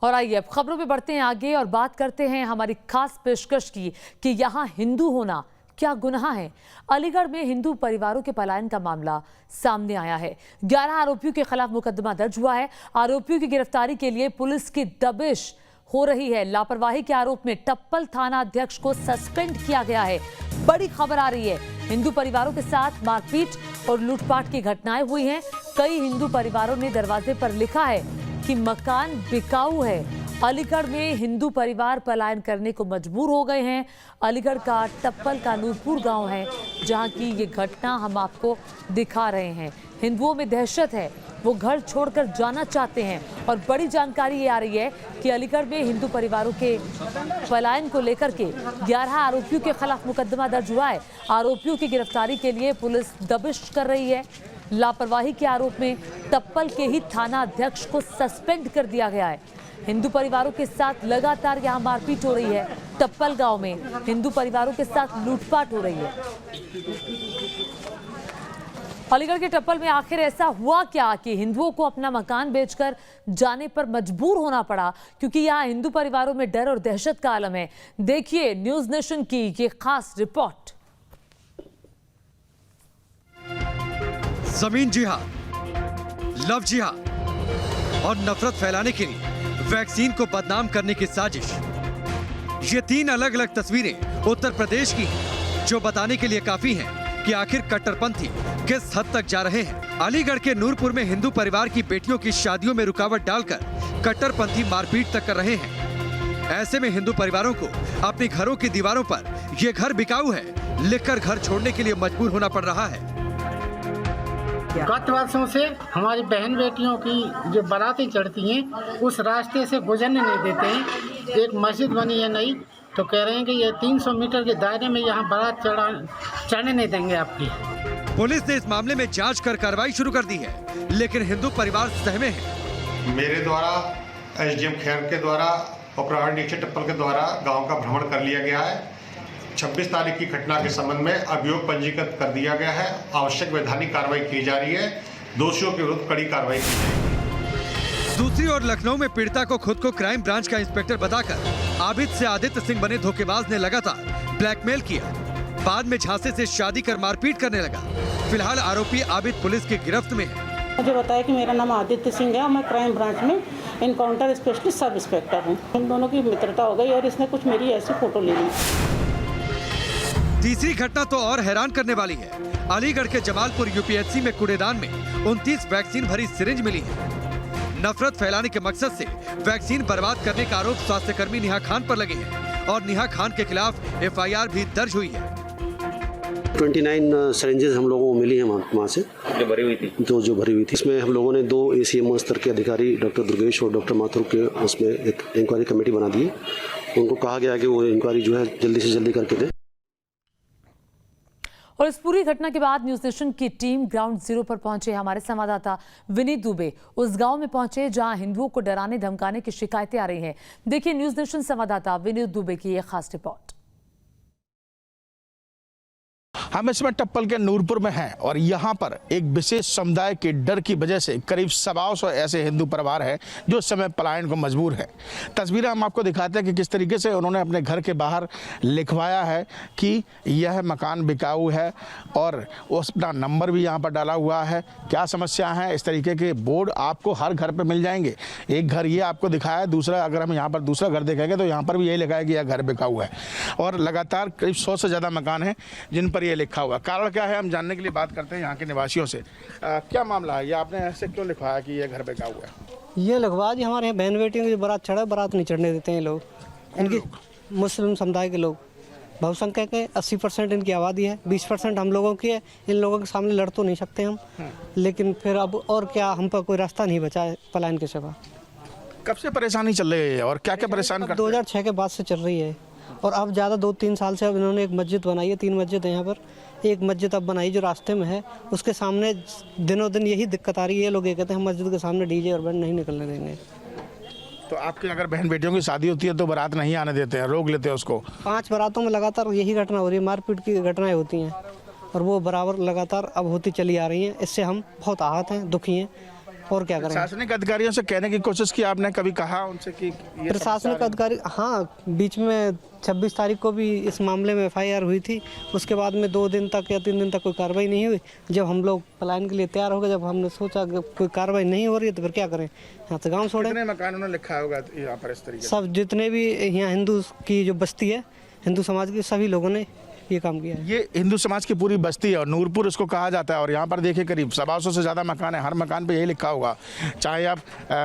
और आइए अब खबरों में बढ़ते हैं आगे और बात करते हैं हमारी खास पेशकश की कि यहाँ हिंदू होना क्या गुनाह है। अलीगढ़ में हिंदू परिवारों के पलायन का मामला सामने आया है। 11 आरोपियों के खिलाफ मुकदमा दर्ज हुआ है। आरोपियों की गिरफ्तारी के लिए पुलिस की दबिश हो रही है। लापरवाही के आरोप में टप्पल थाना अध्यक्ष को सस्पेंड किया गया है। बड़ी खबर आ रही है, हिंदू परिवारों के साथ मारपीट और लूटपाट की घटनाएं हुई हैं। कई हिंदू परिवारों ने दरवाजे पर लिखा है कि मकान बिकाऊ है। अलीगढ़ में हिंदू परिवार पलायन करने को मजबूर हो गए हैं। अलीगढ़ का टप्पल का नूरपुर गांव है जहां की ये घटना हम आपको दिखा रहे हैं। हिंदुओं में दहशत है, वो घर छोड़कर जाना चाहते हैं। और बड़ी जानकारी ये आ रही है कि अलीगढ़ में हिंदू परिवारों के पलायन को लेकर के 11 आरोपियों के खिलाफ मुकदमा दर्ज हुआ है। आरोपियों की गिरफ्तारी के लिए पुलिस दबिश कर रही है। लापरवाही के आरोप में टप्पल के ही थाना अध्यक्ष को सस्पेंड कर दिया गया है। हिंदू परिवारों के साथ लगातार यहां मारपीट हो रही है। टप्पल गांव में हिंदू परिवारों के साथ लूटपाट हो रही है। अलीगढ़ के टप्पल में आखिर ऐसा हुआ क्या कि हिंदुओं को अपना मकान बेचकर जाने पर मजबूर होना पड़ा, क्योंकि यहाँ हिंदू परिवारों में डर और दहशत का आलम है। देखिए न्यूज नेशन की ये खास रिपोर्ट। जमीन जिहाद, लव जिहाद और नफरत फैलाने के लिए वैक्सीन को बदनाम करने की साजिश। ये 3 अलग अलग तस्वीरें उत्तर प्रदेश की हैं, जो बताने के लिए काफी हैं कि आखिर कट्टरपंथी किस हद तक जा रहे हैं। अलीगढ़ के नूरपुर में हिंदू परिवार की बेटियों की शादियों में रुकावट डालकर कट्टरपंथी मारपीट तक कर रहे हैं। ऐसे में हिंदू परिवारों को अपने घरों की दीवारों पर ये घर बिकाऊ है लिखकर घर छोड़ने के लिए मजबूर होना पड़ रहा है। गत वर्षों से हमारी बहन बेटियों की जो बारातें चढ़ती हैं उस रास्ते से गुजरने नहीं देते हैं। एक मस्जिद बनी है नई, तो कह रहे हैं कि ये 300 मीटर के दायरे में यहाँ बारात चढ़ने नहीं देंगे आपकी। पुलिस ने इस मामले में जांच कर कार्रवाई शुरू कर दी है, लेकिन हिंदू परिवार सहमे हैं। मेरे द्वारा एसडीएम खैर के द्वारा और प्रभारी निरीक्षक टप्पल के द्वारा गाँव का भ्रमण कर लिया गया है। 26 तारीख की घटना के संबंध में अभियोग पंजीकृत कर दिया गया है। आवश्यक वैधानिक कार्रवाई की जा रही है। दोषियों के विरुद्ध कड़ी कार्रवाई की जाएगी। दूसरी ओर लखनऊ में पीड़िता को खुद को क्राइम ब्रांच का इंस्पेक्टर बताकर आबिद से आदित्य सिंह बने धोखेबाज ने लगातार ब्लैकमेल किया। बाद में झांसे से शादी कर मारपीट करने लगा। फिलहाल आरोपी आबिद पुलिस की गिरफ्त में है। मुझे बताया कि मेरा नाम आदित्य सिंह है और मैं क्राइम ब्रांच में इनकाउंटर स्पेशलिस्ट सब इंस्पेक्टर हूँ। हम दोनों की मित्रता हो गई और इसने कुछ मेरी ऐसी फोटो ले ली। तीसरी घटना तो और हैरान करने वाली है। अलीगढ़ के जमालपुर यूपीएससी में कूड़ेदान में 29 वैक्सीन भरी सिरिंज मिली है। नफरत फैलाने के मकसद से वैक्सीन बर्बाद करने का आरोप स्वास्थ्यकर्मी नेहा खान पर लगे हैं और नेहा खान के खिलाफ एफआईआर भी दर्ज हुई है। 29 सिरिंजेस हम लोगों को मिली है वहाँ से जो भरी हुई थी। जो भरी हुई थी, इसमें हम लोगों ने 2 ACMO स्तर के अधिकारी डॉक्टर दुर्गेश और डॉक्टर माथुर के उसमें एक इंक्वायरी कमेटी बना दी है। उनको कहा गया कि वो इंक्वायरी जो है जल्दी से जल्दी करके दें। और इस पूरी घटना के बाद न्यूज नेशन की टीम ग्राउंड जीरो पर पहुंचे। हमारे संवाददाता विनीत दुबे उस गांव में पहुंचे जहां हिंदुओं को डराने धमकाने की शिकायतें आ रही हैं। देखिए न्यूज नेशन संवाददाता विनीत दुबे की यह खास रिपोर्ट। हम इसमें टप्पल के नूरपुर में हैं और यहाँ पर एक विशेष समुदाय के डर की वजह से करीब 125 ऐसे हिंदू परिवार हैं जो इस समय पलायन को मजबूर है। तस्वीरें हम आपको दिखाते हैं कि किस तरीके से उन्होंने अपने घर के बाहर लिखवाया है कि यह मकान बिकाऊ है और उसका नंबर भी यहाँ पर डाला हुआ है। क्या समस्या है, इस तरीके के बोर्ड आपको हर घर पर मिल जाएंगे। एक घर ये आपको दिखाया है, दूसरा अगर हम यहाँ पर दूसरा घर देखेंगे तो यहाँ पर भी यही लिखा है कि यह घर बिकाऊ है। और लगातार करीब 100 से ज़्यादा मकान हैं जिन पर यह लिखा हुआ। कारण क्या है हम जानने के लिए बात करते हैं यहाँ के निवासियों से। क्या मामला है, ये आपने ऐसे क्यों लिखवाया कि ये घर बिकाऊ है? ये लिखवा जी, हमारे यहाँ बहन बेटियों की बारात चढ़ा, बारात नहीं चढ़ने देते हैं लोग। इनकी मुस्लिम समुदाय के लोग बहुसंख्यक है। 80% इनकी आबादी है, 20% हम लोगों की है। इन लोगों के सामने लड़ तो नहीं सकते हम, लेकिन फिर अब और क्या, हम पर कोई रास्ता नहीं बचा है पलायन के सिवा। कब से परेशानी चल रही है और क्या क्या परेशान करते हैं? 2006 के बाद से चल रही है और अब ज़्यादा 2-3 साल से अब इन्होंने एक मस्जिद बनाई है। 3 मस्जिद है यहाँ पर। एक मस्जिद अब बनाई जो रास्ते में है, उसके सामने दिनों दिन यही दिक्कत आ रही है। लोग ये कहते हैं हम मस्जिद के सामने डीजे और बैंड नहीं निकलने देंगे। तो आपकी अगर बहन बेटियों की शादी होती है तो बारात नहीं आने देते हैं, रोक लेते हैं उसको? 5 बारातों में लगातार यही घटना हो रही है, मारपीट की घटनाएं होती हैं और वो बराबर लगातार अब होती चली आ रही हैं। इससे हम बहुत आहत हैं, दुखी हैं और क्या करें। प्रशासनिक अधिकारियों से कहने की कोशिश की आपने, कभी कहा उनसे कि ये प्रशासनिक अधिकारी, हाँ, बीच में 26 तारीख को भी इस मामले में FIR हुई थी। उसके बाद में 2 दिन तक या 3 दिन तक कोई कार्रवाई नहीं हुई। जब हम लोग पलायन के लिए तैयार हो गए, जब हमने सोचा कि कोई कार्रवाई नहीं हो रही है तो फिर क्या करें, यहाँ से गाँव छोड़ें। कितने मकान उन्होंने लिखा होगा यहाँ पर इस तरीके से? सब जितने भी यहाँ हिंदू की जो बस्ती है, हिंदू समाज के सभी लोगों ने ये काम किया है। ये हिंदू समाज की पूरी बस्ती है और नूरपुर इसको कहा जाता है। और यहाँ पर देखिए करीब 125 से ज़्यादा मकान है। हर मकान पे यही लिखा होगा, चाहे आप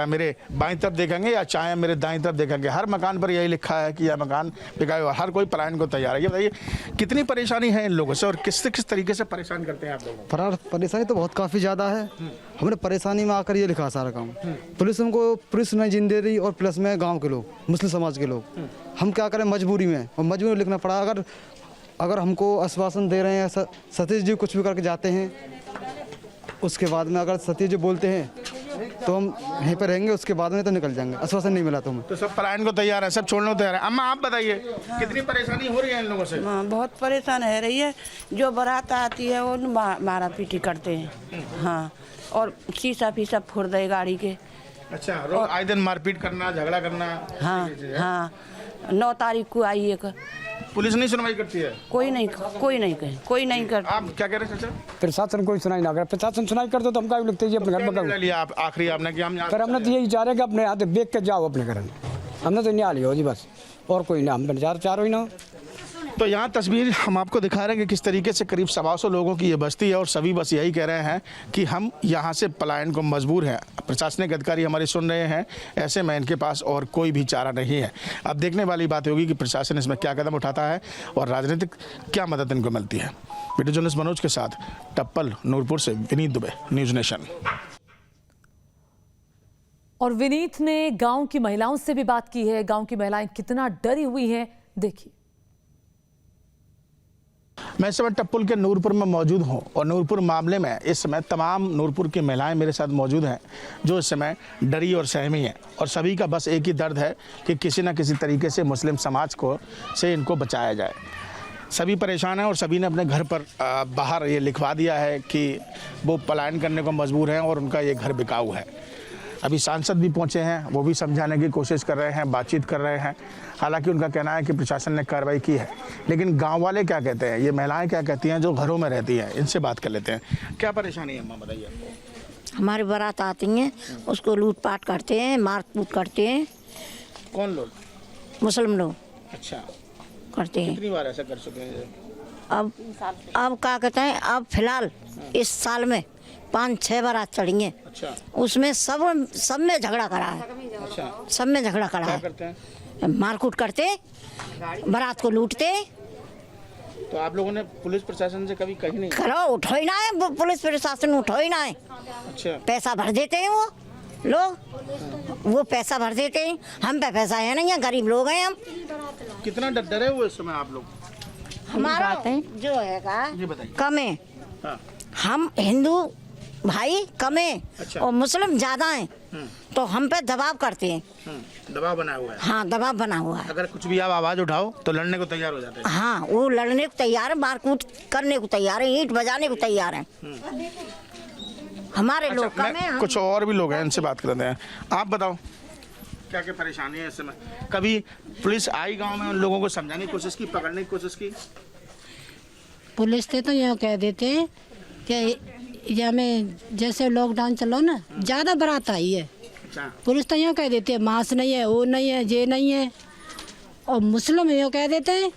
मेरे बाईं तरफ देखेंगे या चाहे मेरे दाईं तरफ देखेंगे, हर मकान पर यही लिखा है कि यह मकान बिका हुआ। हर कोई पलायन को तैयार है। ये बताइए कितनी परेशानी है इन लोगों से और किस तरीके से परेशान करते हैं आप लोग? परेशानी तो बहुत काफ़ी ज़्यादा है। हमने परेशानी में आकर ये लिखा सारा काम। पुलिस हमको पुलिस नहीं जीने दे रही और प्लस में गाँव के लोग, मुस्लिम समाज के लोग। हम क्या करें मजबूरी में, और मजबूरी में लिखना पड़ा। अगर हमको आश्वासन दे रहे हैं सतीश जी कुछ भी करके जाते हैं, उसके बाद में अगर सतीश जी बोलते हैं तो हम यहीं पर रहेंगे, उसके बाद में तो निकल जाएंगे। आश्वासन नहीं मिला तो हमें। तो सब पलायन को तैयार है, सब छोड़ने को तैयार है। अम्मा आप बताइए कितनी परेशानी हो रही है इन लोगों से? बहुत परेशान है रही है। जो बारात आती है वो मारा पीटी करते हैं, हाँ, और शीशा फीसा फोड़ दे गाड़ी के। अच्छा, रोज आए दिन मारपीट करना, झगड़ा करना? हाँ हाँ, 9 तारीख को आई एक। पुलिस नहीं सुनवाई करती है? कोई नहीं करता। आप क्या कह रहे हैं चाचा? प्रशासन कोई सुनाई ना करे। प्रशासन सुनाई करते तो हम क्या लगते हैं अपने घर में लिया आप आखिरी आपने कि हम पर हमने तो यही चाह रहे कि अपने हाथ देख के जाओ अपने घर। हमने तो न्याय लिया जी बस, और कोई ना, हम चारों ही ना। तो यहाँ तस्वीर हम आपको दिखा रहे हैं कि किस तरीके से करीब 125 लोगों की ये बस्ती है और सभी बस यही कह रहे हैं कि हम यहाँ से पलायन को मजबूर हैं। प्रशासनिक अधिकारी हमारे सुन रहे हैं, ऐसे में इनके पास और कोई भी चारा नहीं है। अब देखने वाली बात होगी कि प्रशासन इसमें क्या कदम उठाता है और राजनीतिक क्या मदद इनको मिलती है। वीडियो जर्नलिस्ट मनोज के साथ टप्पल, नूरपुर से विनीत दुबे, न्यूज़ नेशन। और विनीत ने गांव की महिलाओं से भी बात की है। गांव की महिलाएं कितना डरी हुई हैं, देखिए। मैं इस समय टप्पल के नूरपुर में मौजूद हूं और नूरपुर मामले में इस समय तमाम नूरपुर की महिलाएं मेरे साथ मौजूद हैं जो इस समय डरी और सहमी हैं। और सभी का बस एक ही दर्द है कि किसी न किसी तरीके से मुस्लिम समाज से इनको बचाया जाए। सभी परेशान हैं और सभी ने अपने घर पर बाहर ये लिखवा दिया है कि वो पलायन करने को मजबूर हैं और उनका ये घर बिकाऊ है। अभी सांसद भी पहुंचे हैं, वो भी समझाने की कोशिश कर रहे हैं, बातचीत कर रहे हैं। हालांकि उनका कहना है कि प्रशासन ने कार्रवाई की है, लेकिन गांव वाले क्या कहते हैं, ये महिलाएं क्या कहती हैं जो घरों में रहती हैं, इनसे बात कर लेते हैं। क्या परेशानी है अम्मा, बताइए आपको? हमारी बारात आती हैं, उसको लूटपाट करते हैं, मार कूट करते हैं। कौन लोग? मुस्लिम लोग। अच्छा, करते हैं। कितनी बार ऐसा कर चुके हैं? अब क्या कहते हैं, अब फिलहाल इस साल में 5-6 बारात चढ़ी हैं। अच्छा। उसमें सब में झगड़ा करा है। अच्छा। सब में झगड़ा करा है। करते हैं? मारकूट करते, बारात को लूटते। तो आप लोगों ने पुलिस प्रशासन से कभी कही नहीं? करो, उठो ही ना है, पुलिस प्रशासन उठो ही ना है। अच्छा। पैसा भर देते हैं वो लोग, वो पैसा भर देते हैं। हम पे पैसा है नहीं है, गरीब लोग हैं हम। कितना डरे हुए इस समय आप लोग? हमारा जो है कम है। हाँ। हम हिंदू भाई कम है। अच्छा। और मुस्लिम ज्यादा हैं, तो हम पे दबाव करते हैं। दबाव बना हुआ है? हाँ, दबाव बना हुआ है। अगर कुछ भी आप आवाज उठाओ तो लड़ने को तैयार हो जाते हैं? हाँ, वो लड़ने को तैयार है, मारकूट करने को तैयार है, ईंट बजाने को तैयार है। हमारे लोग कम है। कुछ और भी लोग हैं, इनसे बात करते हैं। आप बताओ क्या क्या परेशानी है इस समय? कभी पुलिस आई गांव में, उन लोगों को समझाने की कोशिश की, पकड़ने की कोशिश की? पुलिस तो यहाँ कह देते हैं कि या में जैसे लॉकडाउन चलो ना, ज़्यादा बारात आई है। अच्छा। पुलिस तो यहाँ कह देते हैं मांस नहीं है, वो नहीं है, ये नहीं है। और मुस्लिम यहाँ कह देते हैं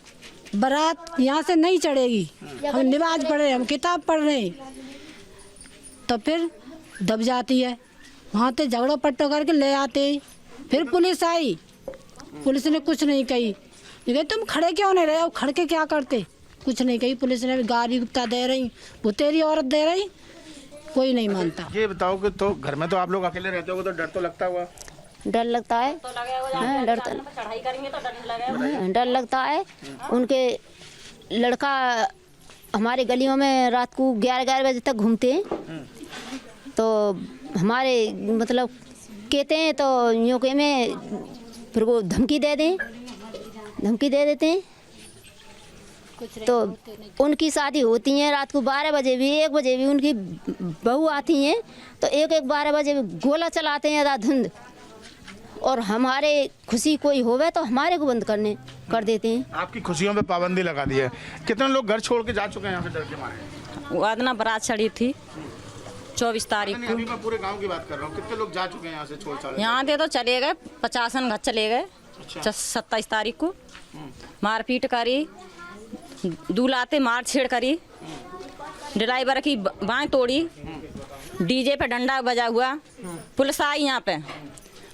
बारात यहाँ से नहीं चढ़ेगी। हम नमाज पढ़ रहे हैं, हम किताब पढ़ रहे हैं, तो फिर दब जाती है। वहाँ से झगड़ो पट्टो करके ले आते हैं। फिर पुलिस आई, पुलिस ने कुछ नहीं कही। ये तुम खड़े क्यों नहीं रहे हो, खड़ के क्या करते? कुछ नहीं कही पुलिस ने। गाड़ी गुप्ता दे रही, वो तेरी औरत दे रही, कोई नहीं मानता। ये बताओ कि तो घर में तो आप लोग अकेले रहते हो तो डर तो लगता हुआ? डर लगता है, डर लगता है। उनके लड़का हमारे गलियों में रात को 11 बजे तक घूमते हैं, तो हमारे मतलब कहते हैं तो यूँ के में फिर वो धमकी दे देते हैं। तो उनकी शादी होती है रात को 12 बजे भी 1 बजे भी उनकी बहू आती हैं तो 1-12 बजे भी गोला चलाते हैं राधुंध। और हमारे खुशी कोई होवे तो हमारे को बंद कर देते हैं। आपकी खुशियों पे पाबंदी लगा दी है। कितने लोग घर छोड़ के जा चुके हैं यहाँ से डर के मारे? वो आदना बारात चढ़ी थी 24 तारीख को। अभी मैं पूरे गांव की बात कर रहा हूँ। कितने लोग जा चुके हैं यहाँ से छोड़? यहाँ से तो चले गए 50 घर चले गए। 27 तारीख को मारपीट करी, दूलाते मार छेड़ करी, ड्राइवर की बाँह तोड़ी, डीजे पे डंडा बजा हुआ। पुलिस आई यहाँ पे,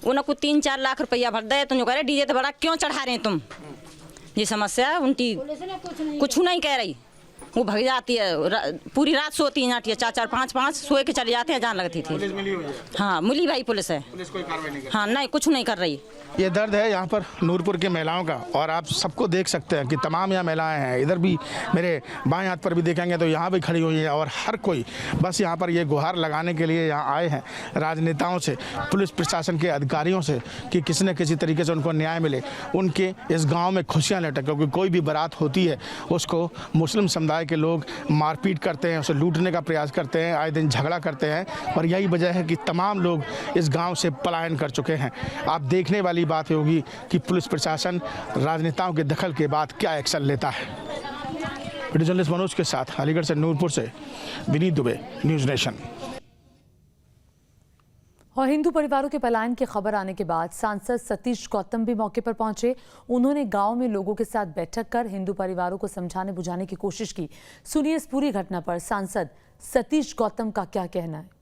उनको 3-4 लाख रुपया भर दे। तुम जो कह रहे डीजे तो बड़ा क्यों चढ़ा रहे हैं तुम? ये समस्या उनकी कुछ नहीं कह रही। वो भग जाती है, पूरी रात सोती है यहाँ 4-4 5-5 सोए के चले जाते हैं। जान लगती थी। हाँ मिली भाई पुलिस है। पुलिस कोई कार्रवाई नहीं कर? हाँ नहीं कुछ नहीं कर रही। ये दर्द है यहाँ पर नूरपुर की महिलाओं का, और आप सबको देख सकते हैं कि तमाम यहाँ महिलाएं हैं। इधर भी मेरे बाएं हाथ पर भी देखेंगे तो यहाँ भी खड़ी हुई है, और हर कोई बस यहाँ पर ये गुहार लगाने के लिए यहाँ आए हैं राजनेताओं से, पुलिस प्रशासन के अधिकारियों से कि किसी न किसी तरीके से उनको न्याय मिले, उनके इस गाँव में खुशियाँ लौटें। क्योंकि कोई भी बारात होती है उसको मुस्लिम समुदाय के लोग मारपीट करते हैं, उसे लूटने का प्रयास करते हैं, आए दिन झगड़ा करते हैं, और यही वजह है कि तमाम लोग इस गाँव से पलायन कर चुके हैं। आप देखने वाली बात होगी कि पुलिस प्रशासन राजनेताओं के दखल के बाद क्या एक्शन लेता है। वीडियो जर्नलिस्ट मनोज के साथ अलीगढ़ से नूरपुर से विनीत दुबे, न्यूज़ नेशन। और हिंदू परिवारों के पलायन की खबर आने के बाद सांसद सतीश गौतम भी मौके पर पहुंचे। उन्होंने गांव में लोगों के साथ बैठक कर हिंदू परिवारों को समझाने बुझाने की कोशिश की। सुनिए इस पूरी घटना पर सांसद सतीश गौतम का क्या कहना है।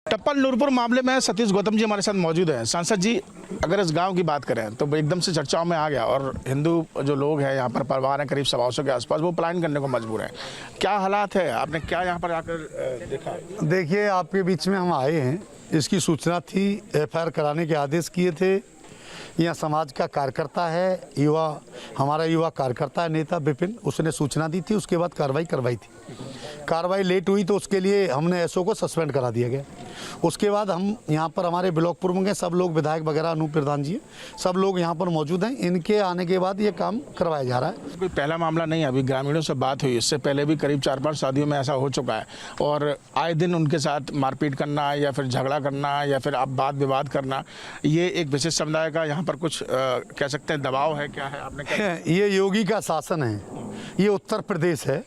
टप्पल नूरपुर मामले में सतीश गौतम जी हमारे साथ मौजूद हैं। सांसद जी, अगर इस गांव की बात करें तो एकदम से चर्चाओं में आ गया, और हिंदू जो लोग हैं यहाँ पर परिवार हैं करीब 100 के आसपास, वो पलायन करने को मजबूर हैं। क्या हालात है, आपने क्या यहाँ पर आकर देखा? देखिए, आपके बीच में हम आए हैं, इसकी सूचना थी, FIR कराने के आदेश किए थे। यहाँ समाज का कार्यकर्ता है, हमारा युवा कार्यकर्ता है नेता विपिन, उसने सूचना दी थी, उसके बाद कार्रवाई करवाई थी। कार्रवाई लेट हुई तो उसके लिए हमने SO को सस्पेंड करा दिया गया। उसके बाद हम यहाँ पर हमारे ब्लॉक प्रमुख हैं, सब लोग विधायक वगैरह, अनूप प्रधान जी, सब लोग यहाँ पर मौजूद हैं। इनके आने के बाद ये काम करवाया जा रहा है। कोई पहला मामला नहीं है, अभी ग्रामीणों से बात हुई, इससे पहले भी करीब 4-5 शादियों में ऐसा हो चुका है, और आए दिन उनके साथ मारपीट करना या फिर झगड़ा करना या फिर अब वाद विवाद करना, ये एक विशेष समुदाय का यहाँ पर कुछ कह सकते हैं दबाव है, क्या है आपने? ये योगी का शासन है, ये उत्तर प्रदेश है,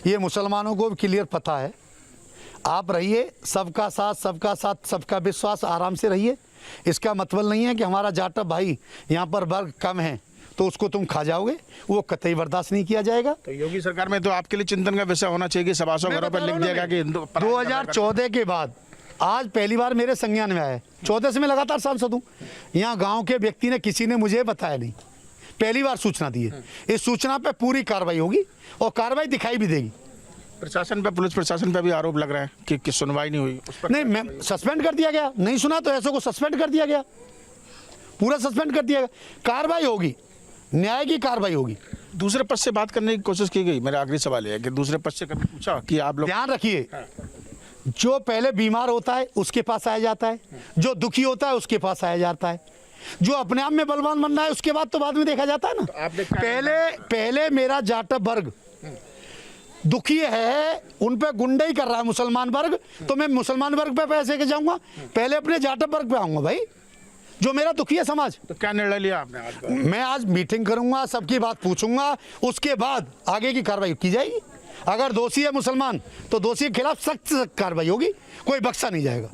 ये मुसलमानों को भी क्लियर पता है। आप रहिए, सबका साथ सबका विश्वास, आराम से रहिए। इसका मतलब नहीं है कि हमारा जाटव भाई यहाँ पर वर्ग कम है तो उसको तुम खा जाओगे, वो कतई बर्दाश्त नहीं किया जाएगा। तो योगी सरकार में तो आपके लिए चिंतन का विषय होना चाहिए कि 100 घरों पर लिख दिया गया कि 2014 के बाद आज पहली बार मेरे संज्ञान में आया। 14 से मैं लगातार सांसद हूँ। यहाँ गाँव के व्यक्ति ने, किसी ने मुझे बताया नहीं, पहली बार सूचना दी है। इस सूचना पे पूरी कार्रवाई होगी और कार्रवाई दिखाई भी देगी। प्रशासन पे, पुलिस प्रशासन पे भी आरोप लग रहा है कि सुनवाई नहीं हुई। नहीं, मैं सस्पेंड कर दिया गया, नहीं सुना तो ऐसो को सस्पेंड कर दिया गया, पूरा सस्पेंड कर दिया गया। कार्रवाई होगी, न्याय की कार्रवाई होगी। दूसरे पक्ष से बात करने की कोशिश की गई? मेरा आखिरी सवाल है कि दूसरे पक्ष से कभी पूछा कि आप लोग? ध्यान रखिए, जो पहले बीमार होता है उसके पास आया जाता है, जो दुखी होता है उसके पास आया जाता है, जो अपने आप में बलवान बनना है उसके बाद तो बाद में देखा जाता है ना। तो पहले मेरा जाटव वर्ग दुखी है, उन पे गुंडे कर रहा है मुसलमान वर्ग, तो मैं मुसलमान वर्ग पे पैसे के जाऊंगा? पहले अपने जाटव वर्ग पे आऊंगा भाई, जो मेरा दुखी है समाज। तो क्या निर्णय लिया आपने आज? मैं आज मीटिंग करूंगा, सबकी बात पूछूंगा, उसके बाद आगे की कार्रवाई की जाएगी। अगर दोषी है मुसलमान तो दोषी के खिलाफ सख्त कार्रवाई होगी, कोई बख्शा नहीं जाएगा।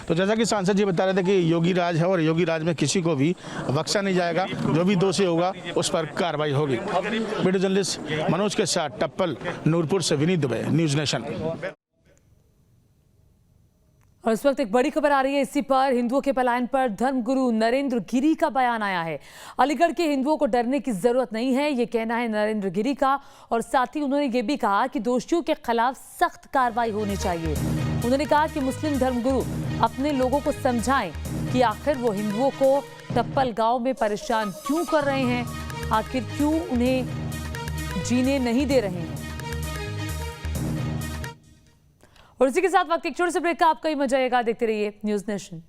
तो जैसा कि सांसद जी बता रहे थे कि योगी राज है, और योगी राज में किसी को भी बख्शा नहीं जाएगा, जो भी दोषी होगा उस पर कार्रवाई होगी। वीडियो जर्नलिस्ट मनोज के साथ टप्पल नूरपुर से विनीत दुबे, न्यूज़ नेशन। और इस वक्त एक बड़ी खबर आ रही है इसी पर। हिंदुओं के पलायन पर धर्मगुरु नरेंद्र गिरी का बयान आया है। अलीगढ़ के हिंदुओं को डरने की जरूरत नहीं है, ये कहना है नरेंद्र गिरी का। और साथ ही उन्होंने ये भी कहा कि दोषियों के खिलाफ सख्त कार्रवाई होनी चाहिए। उन्होंने कहा कि मुस्लिम धर्मगुरु अपने लोगों को समझाएं कि आखिर वो हिंदुओं को टप्पल गांव में परेशान क्यों कर रहे हैं, आखिर क्यों उन्हें जीने नहीं दे रहे हैं। और इसी के साथ वक्त एक छोटे से ब्रेक का आपका ही मजा आएगा। देखते रहिए न्यूज़ नेशन।